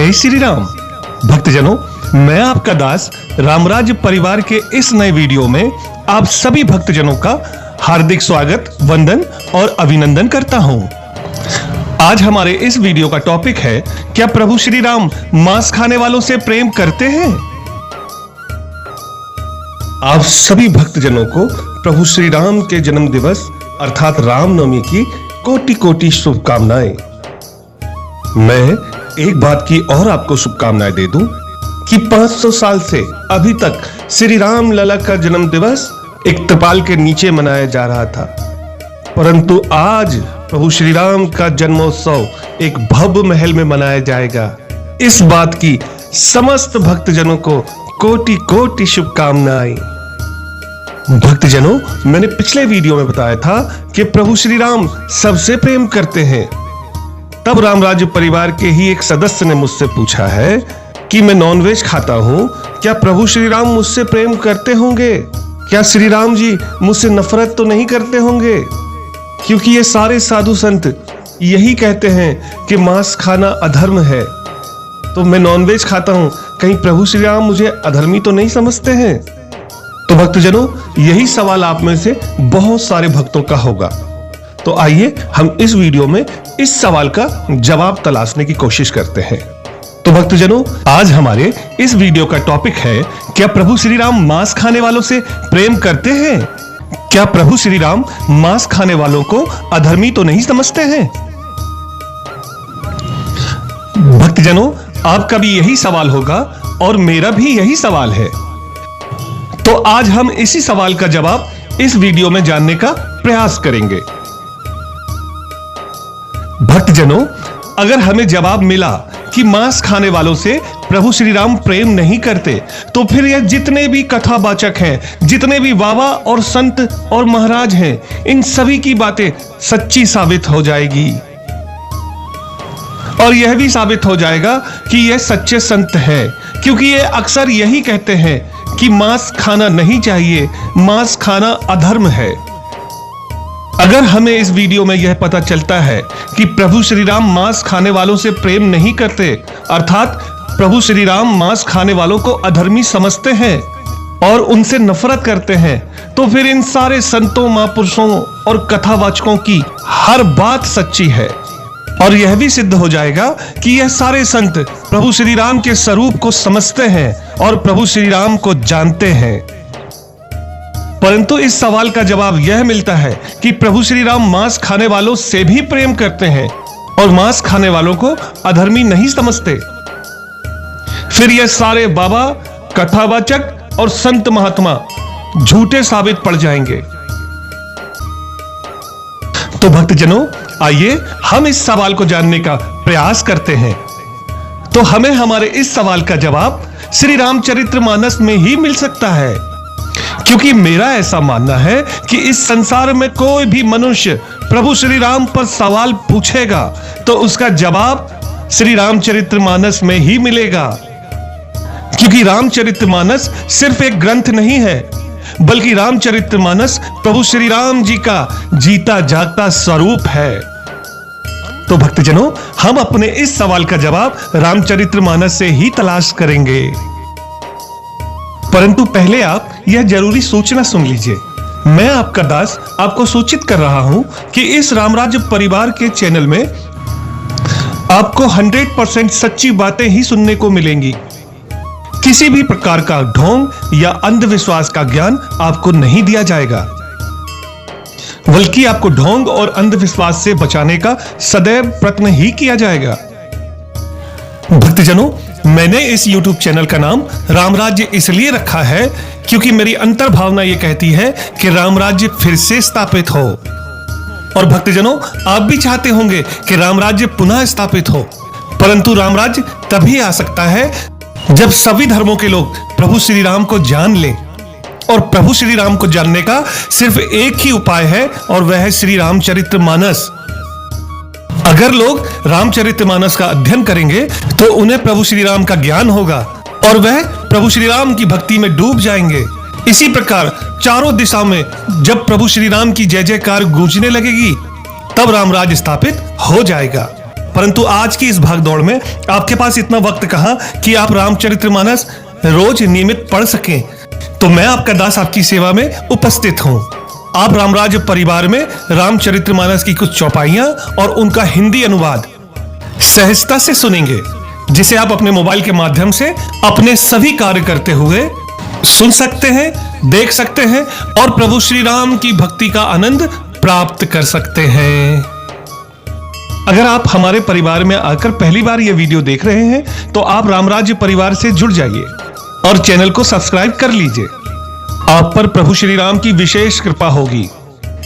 जय श्री राम। भक्तजनों, मैं आपका दास रामराज्य परिवार के इस नए वीडियो में आप सभी भक्तजनों का हार्दिक स्वागत, वंदन और अभिनंदन करता हूं। आज हमारे इस वीडियो का टॉपिक है, क्या प्रभु श्री राम मांस खाने वालों से प्रेम करते हैं? आप सभी भक्तजनों को प्रभु श्री राम के जन्म दिवस अर्थात रामनवमी की कोटि कोटि शुभकामनाएं। मैं एक बात की और आपको शुभकामनाएं दे दूं कि 500 साल से अभी तक श्री राम लला का जन्म दिवस एक त्रिपाल के नीचे मनाया जा रहा था, परंतु आज प्रभु श्री राम का जन्मोत्सव एक भव्य महल में मनाया जाएगा। इस बात की समस्त भक्तजनों को कोटि कोटि शुभकामनाएं। भक्तजनों, मैंने पिछले वीडियो में बताया था कि प्रभु श्री राम सबसे प्रेम करते हैं। तब रामराज्य परिवार के ही एक सदस्य ने मुझसे पूछा है कि मैं नॉनवेज खाता हूं, क्या प्रभु श्री राम मुझसे प्रेम करते होंगे? क्या श्री राम जी मुझसे नफरत तो नहीं करते होंगे? क्योंकि ये सारे साधु संत यही कहते हैं कि मांस खाना अधर्म है, तो मैं नॉनवेज खाता हूं, कहीं प्रभु श्री राम मुझे अधर्मी तो नहीं समझते हैं? तो भक्तजनों, यही सवाल आप में से बहुत सारे भक्तों का होगा। तो आइए हम इस वीडियो में इस सवाल का जवाब तलाशने की कोशिश करते हैं। तो भक्तजनों, आज हमारे इस वीडियो का टॉपिक है, क्या प्रभु श्री राम मांस खाने वालों से प्रेम करते हैं? क्या प्रभु श्री राम मांस खाने वालों को अधर्मी तो नहीं समझते हैं? भक्तजनों, आपका भी यही सवाल होगा और मेरा भी यही सवाल है। तो आज हम इसी सवाल का जवाब इस वीडियो में जानने का प्रयास करेंगे। भक्तजनों, अगर हमें जवाब मिला कि मांस खाने वालों से प्रभु श्री राम प्रेम नहीं करते, तो फिर यह जितने भी कथावाचक हैं, जितने भी बाबा और संत और महाराज हैं, इन सभी की बातें सच्ची साबित हो जाएगी। और यह भी साबित हो जाएगा कि यह सच्चे संत हैं, क्योंकि ये अक्सर यही कहते हैं कि मांस खाना नहीं चाहिए, मांस खाना अधर्म है। अगर हमें इस वीडियो में यह पता चलता है कि प्रभु श्री राम मांस खाने वालों से प्रेम नहीं करते, अर्थात प्रभु श्री राम मांस खाने वालों को अधर्मी समझते हैं और उनसे नफरत करते हैं, तो फिर इन सारे संतों, महापुरुषों और कथावाचकों की हर बात सच्ची है। और यह भी सिद्ध हो जाएगा कि यह सारे संत प्रभु श्री राम के स्वरूप को समझते हैं और प्रभु श्री राम को जानते हैं। परंतु इस सवाल का जवाब यह मिलता है कि प्रभु श्री राम मांस खाने वालों से भी प्रेम करते हैं और मांस खाने वालों को अधर्मी नहीं समझते। फिर यह सारे बाबा, कथावाचक और संत महात्मा झूठे साबित पड़ जाएंगे। तो भक्तजनों, आइए हम इस सवाल को जानने का प्रयास करते हैं। तो हमें हमारे इस सवाल का जवाब श्री रामचरितमानस में ही मिल सकता है, क्योंकि मेरा ऐसा मानना है कि इस संसार में कोई भी मनुष्य प्रभु श्री राम पर सवाल पूछेगा तो उसका जवाब श्री रामचरितमानस में ही मिलेगा। क्योंकि रामचरितमानस सिर्फ एक ग्रंथ नहीं है, बल्कि रामचरितमानस प्रभु श्री राम जी का जीता जागता स्वरूप है। तो भक्तजनों, हम अपने इस सवाल का जवाब रामचरितमानस से ही तलाश करेंगे। परंतु पहले आप यह जरूरी सूचना सुन लीजिए। मैं आपका दास आपको सूचित कर रहा हूं कि इस रामराज्य परिवार के चैनल में आपको 100% सच्ची बातें ही सुनने को मिलेंगी। किसी भी प्रकार का ढोंग या अंधविश्वास का ज्ञान आपको नहीं दिया जाएगा, बल्कि आपको ढोंग और अंधविश्वास से बचाने का सदैव प्रयत्न ही किया जाएगा। भक्तजनों, मैंने इस YouTube चैनल का नाम रामराज्य इसलिए रखा है क्योंकि मेरी अंतर भावना यह कहती है कि रामराज्य फिर से स्थापित हो। और भक्तजनों, आप भी चाहते होंगे कि रामराज्य पुनः स्थापित हो, परंतु रामराज्य तभी आ सकता है जब सभी धर्मों के लोग प्रभु श्री राम को जान लें। और प्रभु श्री राम को जानने का सिर्फ एक ही उपाय है, और वह है श्री रामचरितमानस। अगर लोग रामचरितमानस का अध्ययन करेंगे तो उन्हें प्रभु श्री राम का ज्ञान होगा और वह प्रभु श्री राम की भक्ति में डूब जाएंगे। इसी प्रकार चारों दिशा में जब प्रभु श्री राम की जय जयकार गूंजने लगेगी, तब रामराज्य स्थापित हो जाएगा। परंतु आज की इस भागदौड़ में आपके पास इतना वक्त कहाँ कि आप रामचरितमानस रोज नियमित पढ़ सकें। तो मैं आपका दास आपकी सेवा में उपस्थित हूँ। आप रामराज परिवार में रामचरितमानस की कुछ चौपाइयां और उनका हिंदी अनुवाद सहजता से सुनेंगे, जिसे आप अपने मोबाइल के माध्यम से अपने सभी कार्य करते हुए सुन सकते हैं, देख सकते हैं और प्रभु श्री राम की भक्ति का आनंद प्राप्त कर सकते हैं। अगर आप हमारे परिवार में आकर पहली बार यह वीडियो देख रहे हैं तो आप रामराज्य परिवार से जुड़ जाइए और चैनल को सब्सक्राइब कर लीजिए। आप पर प्रभु श्री राम की विशेष कृपा होगी,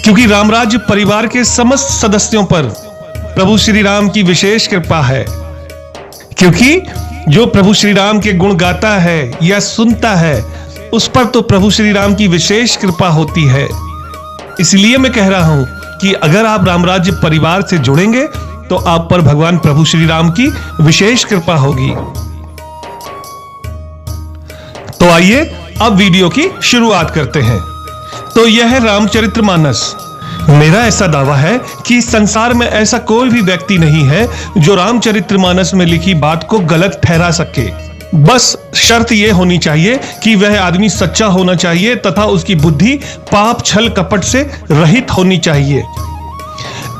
क्योंकि रामराज्य परिवार के समस्त सदस्यों पर प्रभु श्री राम की विशेष कृपा है। क्योंकि जो प्रभु श्री राम के गुण गाता है या सुनता है, उस पर तो प्रभु श्री राम की विशेष कृपा होती है। इसलिए मैं कह रहा हूं कि अगर आप रामराज्य परिवार से जुड़ेंगे तो आप पर भगवान प्रभु श्री राम की विशेष कृपा होगी। तो आइए अब वीडियो की शुरुआत करते हैं। तो यह है रामचरितमानस। मेरा ऐसा दावा है कि संसार में ऐसा कोई भी व्यक्ति नहीं है जो रामचरितमानस में लिखी बात को गलत ठहरा सके। बस शर्त यह होनी चाहिए कि वह आदमी सच्चा होना चाहिए तथा उसकी बुद्धि पाप छल कपट से रहित होनी चाहिए।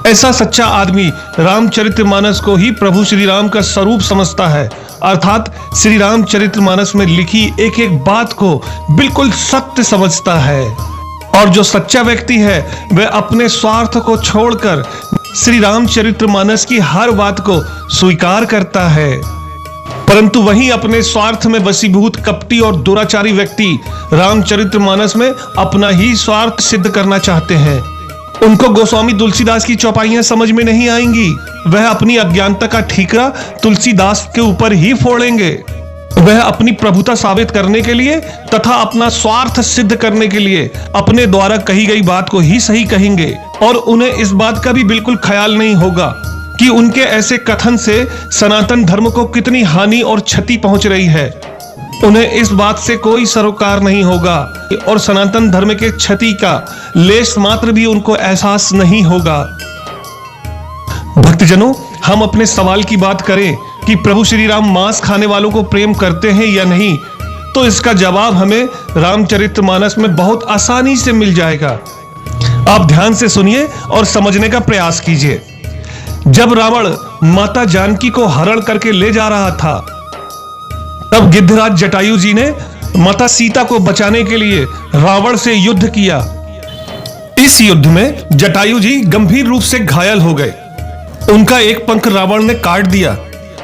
ऐसा सच्चा आदमी रामचरितमानस को ही प्रभु श्री राम का स्वरूप समझता है, अर्थात श्री रामचरितमानस में लिखी एक एक बात को बिल्कुल सत्य समझता है। और जो सच्चा व्यक्ति है वह अपने स्वार्थ को छोड़कर श्री रामचरितमानस की हर बात को स्वीकार करता है। परंतु वहीं अपने स्वार्थ में वशीभूत कपटी और दुराचारी व्यक्ति रामचरितमानस में अपना ही स्वार्थ सिद्ध करना चाहते हैं। उनको गोस्वामी तुलसीदास की चौपाइयां समझ में नहीं आएंगी। वह अपनी अज्ञानता का ठीकरा तुलसीदास के ऊपर ही फोड़ेंगे। वह अपनी प्रभुता साबित करने के लिए तथा अपना स्वार्थ सिद्ध करने के लिए अपने द्वारा कही गई बात को ही सही कहेंगे और उन्हें इस बात का भी बिल्कुल ख्याल नहीं होगा कि उनके ऐसे कथन से सनातन धर्म को कितनी हानि और क्षति पहुंच रही है। उन्हें इस बात से कोई सरोकार नहीं होगा और सनातन धर्म के क्षति का लेश मात्र भी उनको एहसास नहीं होगा। भक्तजनों, हम अपने सवाल की बात करें कि प्रभु श्री राम मांस खाने वालों को प्रेम करते हैं या नहीं, तो इसका जवाब हमें रामचरितमानस में बहुत आसानी से मिल जाएगा। आप ध्यान से सुनिए और समझने का प्रयास कीजिए। जब रावण माता जानकी को हरण करके ले जा रहा था, तब गिद्धराज जटायु जी ने माता सीता को बचाने के लिए रावण से युद्ध किया। इस युद्ध में जटायु जी गंभीर रूप से घायल हो गए। उनका एक पंख रावण ने काट दिया,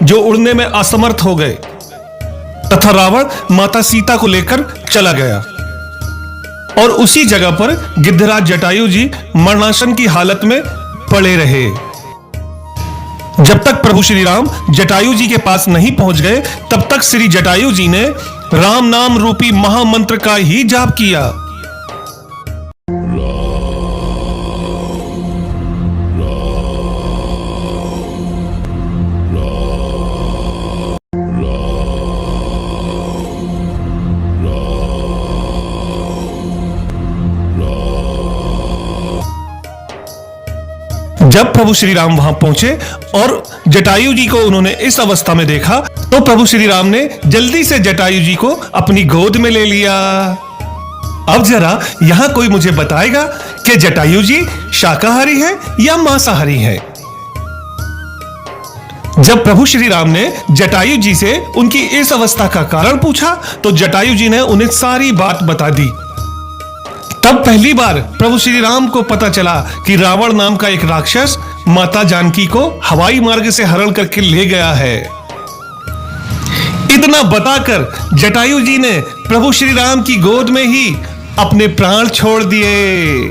जो उड़ने में असमर्थ हो गए तथा रावण माता सीता को लेकर चला गया। और उसी जगह पर गिद्धराज जटायु जी मरणासन की हालत में पड़े रहे। जब तक प्रभु श्री राम जटायु जी के पास नहीं पहुंच गए, तब तक श्री जटायु जी ने राम नाम रूपी महामंत्र का ही जाप किया। जब प्रभु श्री राम वहां पहुंचे और जटायु जी को उन्होंने इस अवस्था में देखा, तो प्रभु श्री राम ने जल्दी से जटायु जी को अपनी गोद में ले लिया। अब जरा यहां कोई मुझे बताएगा कि जटायु जी शाकाहारी है या मांसाहारी है। जब प्रभु श्री राम ने जटायु जी से उनकी इस अवस्था का कारण पूछा, तो जटायु जी ने उन्हें सारी बात बता दी। तब पहली बार प्रभु श्री राम को पता चला कि रावण नाम का एक राक्षस माता जानकी को हवाई मार्ग से हरण करके ले गया है। इतना बताकर जटायु जी ने प्रभु श्री राम की गोद में ही अपने प्राण छोड़ दिए।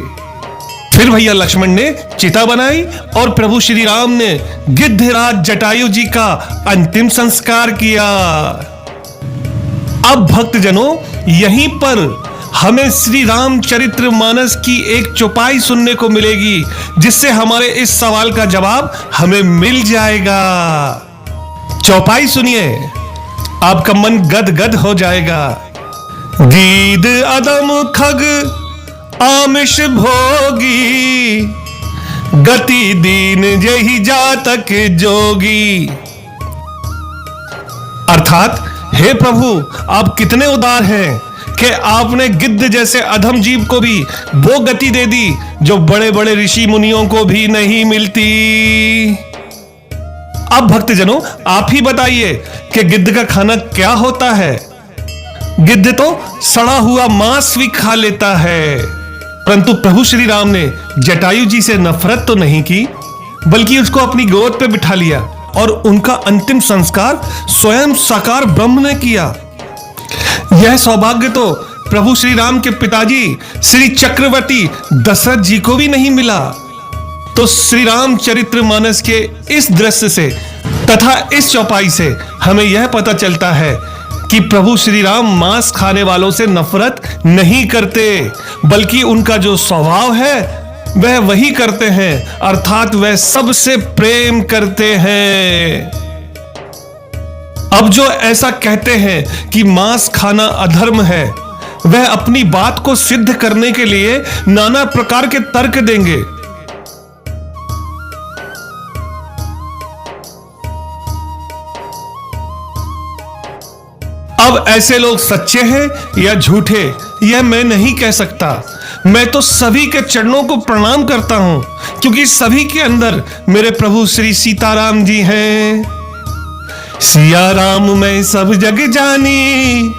फिर भैया लक्ष्मण ने चिता बनाई और प्रभु श्री राम ने गिद्धराज जटायु जी का अंतिम संस्कार किया। अब भक्तजनों, यहीं पर हमें श्री रामचरितमानस की एक चौपाई सुनने को मिलेगी, जिससे हमारे इस सवाल का जवाब हमें मिल जाएगा। चौपाई सुनिए, आपका मन गदगद हो जाएगा। गीद अदम खग आमिष भोगी, गति दीन जही जातक जोगी। अर्थात हे प्रभु, आप कितने उदार हैं कि आपने गिद्ध जैसे अधम जीव को भी वो गति दे दी जो बड़े बड़े ऋषि मुनियों को भी नहीं मिलती। अब भक्तजनों, आप ही बताइए कि गिद्ध का खाना क्या होता है। गिद्ध तो सड़ा हुआ मांस भी खा लेता है, परंतु प्रभु श्री राम ने जटायु जी से नफरत तो नहीं की, बल्कि उसको अपनी गोद पे बिठा लिया और उनका अंतिम संस्कार स्वयं साकार ब्रह्म ने किया। यह सौभाग्य तो प्रभु श्री राम के पिताजी श्री चक्रवर्ती दशरथ जी को भी नहीं मिला। तो श्री राम चरितमानस के इस दृश्य से तथा इस चौपाई से हमें यह पता चलता है कि प्रभु श्री राम मांस खाने वालों से नफरत नहीं करते, बल्कि उनका जो स्वभाव है वह वही करते हैं, अर्थात वह सबसे प्रेम करते हैं। अब जो ऐसा कहते हैं कि मांस खाना अधर्म है, वह अपनी बात को सिद्ध करने के लिए नाना प्रकार के तर्क देंगे। अब ऐसे लोग सच्चे हैं या झूठे, यह मैं नहीं कह सकता। मैं तो सभी के चरणों को प्रणाम करता हूं, क्योंकि सभी के अंदर मेरे प्रभु श्री सीताराम जी हैं। सिया राम मैं सब जग जानी,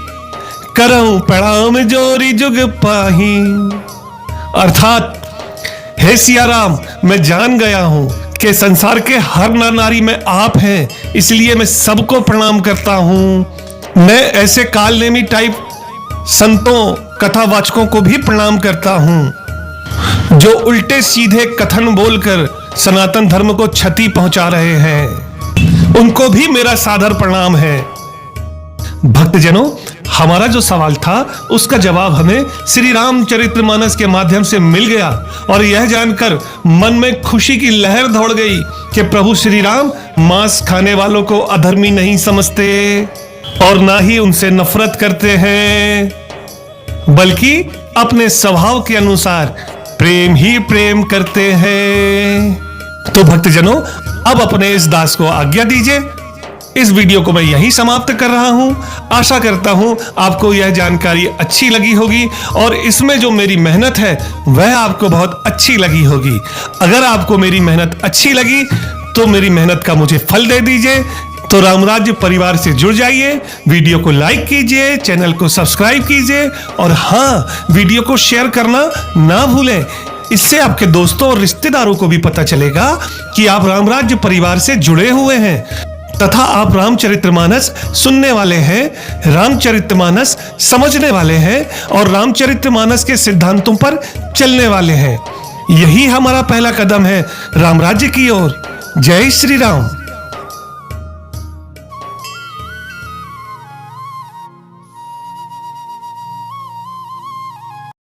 करऊं प्रणाम जोरी जुग पाही। अर्थात हे सिया राम, मैं जान गया हूं कि संसार के हर नर नारी में आप हैं, इसलिए मैं सबको प्रणाम करता हूं। मैं ऐसे कालनेमी टाइप संतों कथावाचकों को भी प्रणाम करता हूं, जो उल्टे सीधे कथन बोलकर सनातन धर्म को क्षति पहुंचा रहे हैं। उनको भी मेरा सादर प्रणाम है। भक्तजनों, हमारा जो सवाल था उसका जवाब हमें श्री रामचरितमानस के माध्यम से मिल गया, और यह जानकर मन में खुशी की लहर दौड़ गई कि प्रभु श्री राम मांस खाने वालों को अधर्मी नहीं समझते और ना ही उनसे नफरत करते हैं, बल्कि अपने स्वभाव के अनुसार प्रेम ही प्रेम करते हैं। तो भक्तजनों, अब अपने इस दास को आज्ञा दीजिए। इस वीडियो को मैं यहीं समाप्त कर रहा हूं। आशा करता हूं आपको यह जानकारी अच्छी लगी होगी और इसमें जो मेरी मेहनत है वह आपको बहुत अच्छी लगी होगी। अगर आपको मेरी मेहनत अच्छी लगी तो मेरी मेहनत का मुझे फल दे दीजिए। तो रामराज्य परिवार से जुड़ जाइए, वीडियो को लाइक कीजिए, चैनल को सब्सक्राइब कीजिए और हाँ, वीडियो को शेयर करना ना भूलें। इससे आपके दोस्तों और रिश्तेदारों को भी पता चलेगा कि आप रामराज्य परिवार से जुड़े हुए हैं तथा आप रामचरितमानस सुनने वाले हैं, रामचरितमानस समझने वाले हैं और रामचरितमानस के सिद्धांतों पर चलने वाले हैं। यही हमारा पहला कदम है रामराज्य की ओर। जय श्री राम।